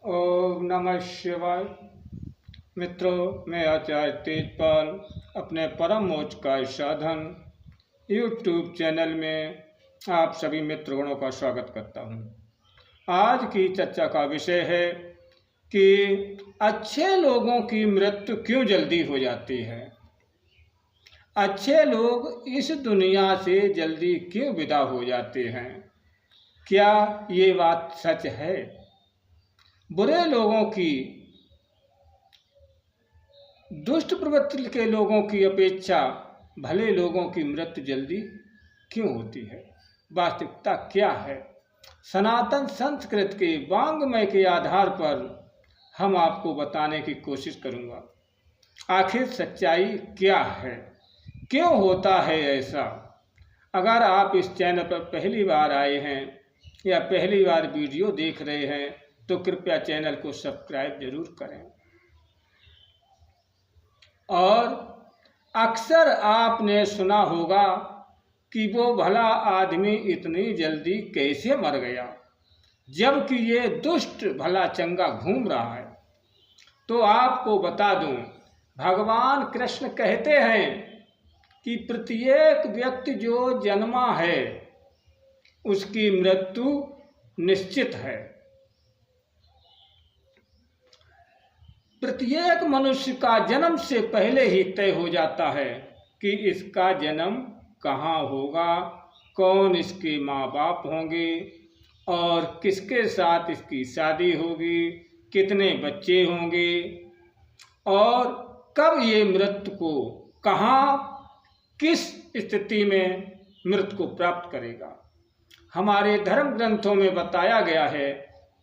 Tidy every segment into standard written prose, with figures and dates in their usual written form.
ओम नमः शिवाय। मित्रों, मैं आचार्य तेजपाल अपने परम मोक्ष का साधन यूट्यूब चैनल में आप सभी मित्रगणों का स्वागत करता हूँ। आज की चर्चा का विषय है कि अच्छे लोगों की मृत्यु क्यों जल्दी हो जाती है। अच्छे लोग इस दुनिया से जल्दी क्यों विदा हो जाते हैं। क्या ये बात सच है? बुरे लोगों की, दुष्ट प्रवृत्ति के लोगों की अपेक्षा भले लोगों की मृत्यु जल्दी क्यों होती है? वास्तविकता क्या है? सनातन संस्कृत के वांग्मय के आधार पर हम आपको बताने की कोशिश करूंगा। आखिर सच्चाई क्या है? क्यों होता है ऐसा? अगर आप इस चैनल पर पहली बार आए हैं या पहली बार वीडियो देख रहे हैं तो कृपया चैनल को सब्सक्राइब जरूर करें। और अक्सर आपने सुना होगा कि वो भला आदमी इतनी जल्दी कैसे मर गया, जबकि ये दुष्ट भला चंगा घूम रहा है। तो आपको बता दूं, भगवान कृष्ण कहते हैं कि प्रत्येक व्यक्ति जो जन्मा है उसकी मृत्यु निश्चित है। प्रत्येक मनुष्य का जन्म से पहले ही तय हो जाता है कि इसका जन्म कहाँ होगा, कौन इसके माँ बाप होंगे और किसके साथ इसकी शादी होगी, कितने बच्चे होंगे और कब ये मृत्यु को, कहाँ, किस स्थिति में मृत्यु को प्राप्त करेगा। हमारे धर्म ग्रंथों में बताया गया है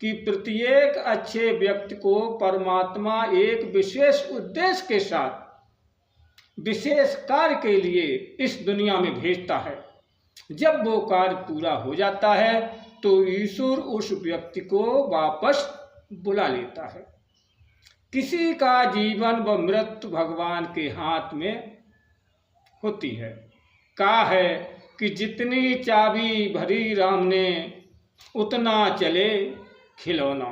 कि प्रत्येक अच्छे व्यक्ति को परमात्मा एक विशेष उद्देश्य के साथ विशेष कार्य के लिए इस दुनिया में भेजता है। जब वो कार्य पूरा हो जाता है तो ईश्वर उस व्यक्ति को वापस बुला लेता है। किसी का जीवन व मृत्यु भगवान के हाथ में होती है। कहा है कि जितनी चाबी भरी राम ने उतना चले खिलौना।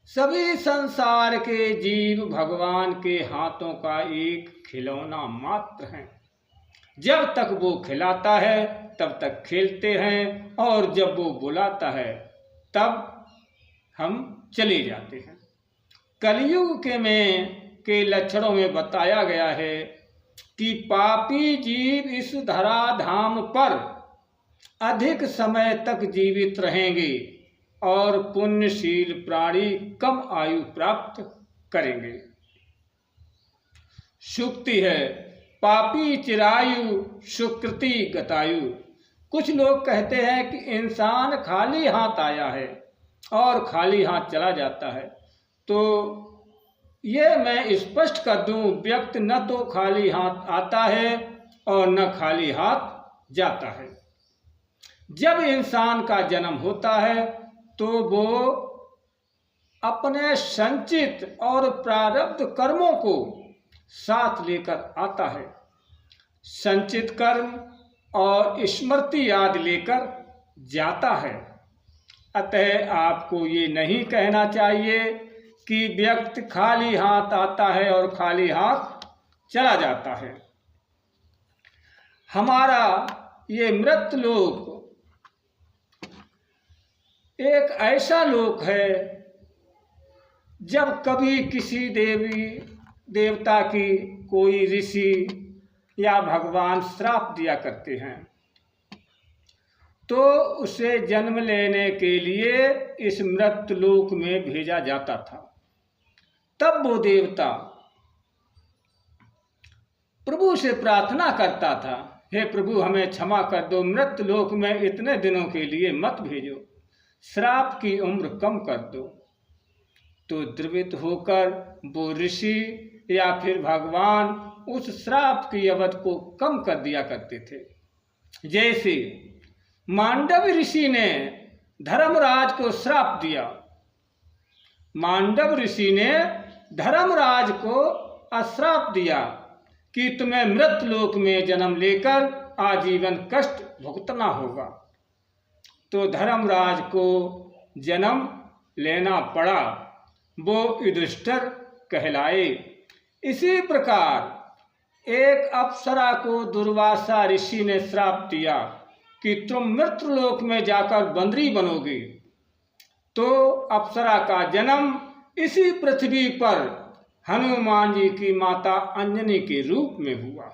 सभी संसार के जीव भगवान के हाथों का एक खिलौना मात्र हैं। जब तक वो खिलाता है तब तक खेलते हैं और जब वो बुलाता है तब हम चले जाते हैं। कलयुग के लक्षणों में बताया गया है कि पापी जीव इस धराधाम पर अधिक समय तक जीवित रहेंगे और पुण्यशील प्राणी कम आयु प्राप्त करेंगे। सूक्ति है, पापी चिरायु सुकृति गतायु। कुछ लोग कहते हैं कि इंसान खाली हाथ आया है और खाली हाथ चला जाता है। तो ये मैं स्पष्ट कर दूं, व्यक्ति न तो खाली हाथ आता है और न खाली हाथ जाता है। जब इंसान का जन्म होता है तो वो अपने संचित और प्रारब्ध कर्मों को साथ लेकर आता है। संचित कर्म और स्मृति याद लेकर जाता है। अतः आपको ये नहीं कहना चाहिए कि व्यक्ति खाली हाथ आता है और खाली हाथ चला जाता है। हमारा ये मृत लोक एक ऐसा लोक है जब कभी किसी देवी देवता की कोई ऋषि या भगवान श्राप दिया करते हैं तो उसे जन्म लेने के लिए इस मृत लोक में भेजा जाता था। तब वो देवता प्रभु से प्रार्थना करता था, हे प्रभु हमें क्षमा कर दो, मृत लोक में इतने दिनों के लिए मत भेजो, श्राप की उम्र कम कर दो। तो द्रवित होकर वो ऋषि या फिर भगवान उस श्राप की अवधि को कम कर दिया करते थे। जैसे मांडव ऋषि ने धर्मराज को श्राप दिया। मांडव ऋषि ने धर्मराज को अश्राप दिया कि तुम्हें मृत लोक में जन्म लेकर आजीवन कष्ट भुगतना होगा। तो धर्मराज को जन्म लेना पड़ा वो युधिष्ठिर कहलाए। इसी प्रकार एक अप्सरा को दुर्वासा ऋषि ने श्राप दिया कि तुम मृत्युलोक में जाकर बंदरी बनोगे। तो अप्सरा का जन्म इसी पृथ्वी पर हनुमान जी की माता अंजनी के रूप में हुआ।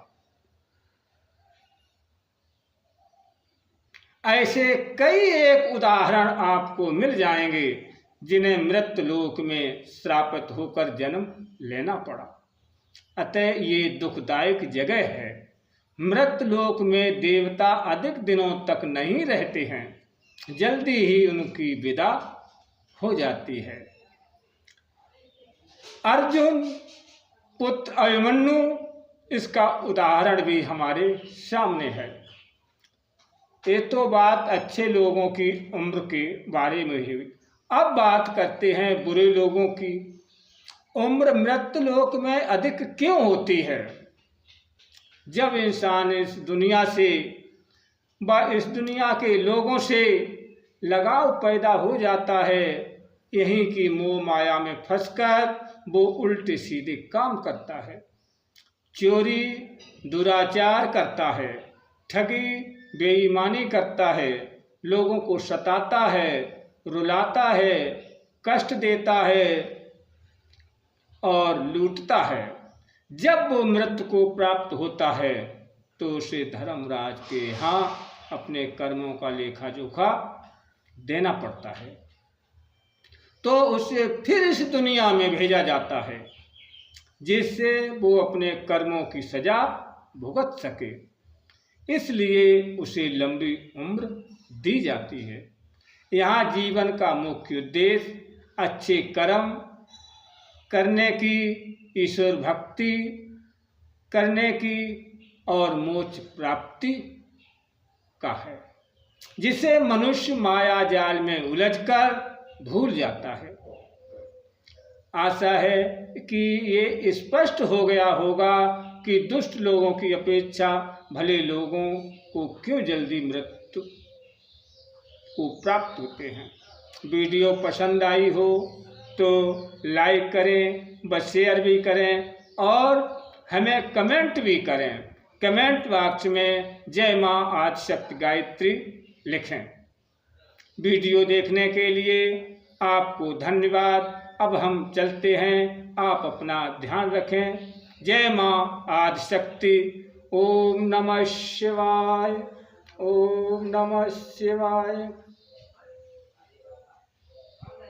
ऐसे कई एक उदाहरण आपको मिल जाएंगे जिन्हें मृत्युलोक में श्रापित होकर जन्म लेना पड़ा। अतः ये दुखदायक जगह है। मृत्युलोक में देवता अधिक दिनों तक नहीं रहते हैं, जल्दी ही उनकी विदा हो जाती है। अर्जुन पुत्र अभिमन्यु इसका उदाहरण भी हमारे सामने है। ये तो बात अच्छे लोगों की उम्र के बारे में हुई। अब बात करते हैं बुरे लोगों की। उम्र मृत्युलोक में अधिक क्यों होती है? जब इंसान इस दुनिया से इस दुनिया के लोगों से लगाव पैदा हो जाता है, यहीं की मोह माया में फंसकर वो उल्टे सीधे काम करता है, चोरी दुराचार करता है, ठगी बेईमानी करता है, लोगों को सताता है, रुलाता है, कष्ट देता है और लूटता है। जब वो मृत्यु को प्राप्त होता है तो उसे धर्मराज के यहाँ अपने कर्मों का लेखा जोखा देना पड़ता है, तो उसे फिर इस दुनिया में भेजा जाता है जिससे वो अपने कर्मों की सजा भुगत सके। इसलिए उसे लंबी उम्र दी जाती है। यहाँ जीवन का मुख्य उद्देश्य अच्छे कर्म करने की, ईश्वर भक्ति करने की और मोक्ष प्राप्ति का है, जिसे मनुष्य माया जाल में उलझकर भूल जाता है। आशा है कि ये स्पष्ट हो गया होगा कि दुष्ट लोगों की अपेक्षा भले लोगों को क्यों जल्दी मृत्यु को प्राप्त होते हैं। वीडियो पसंद आई हो तो लाइक करें, व शेयर भी करें और हमें कमेंट भी करें। कमेंट बॉक्स में जय माँ आदिशक्ति गायत्री लिखें। वीडियो देखने के लिए आपको धन्यवाद। अब हम चलते हैं, आप अपना ध्यान रखें। जय माँ आदिशक्ति। ओम नमः शिवाय। ओम नमः शिवाय।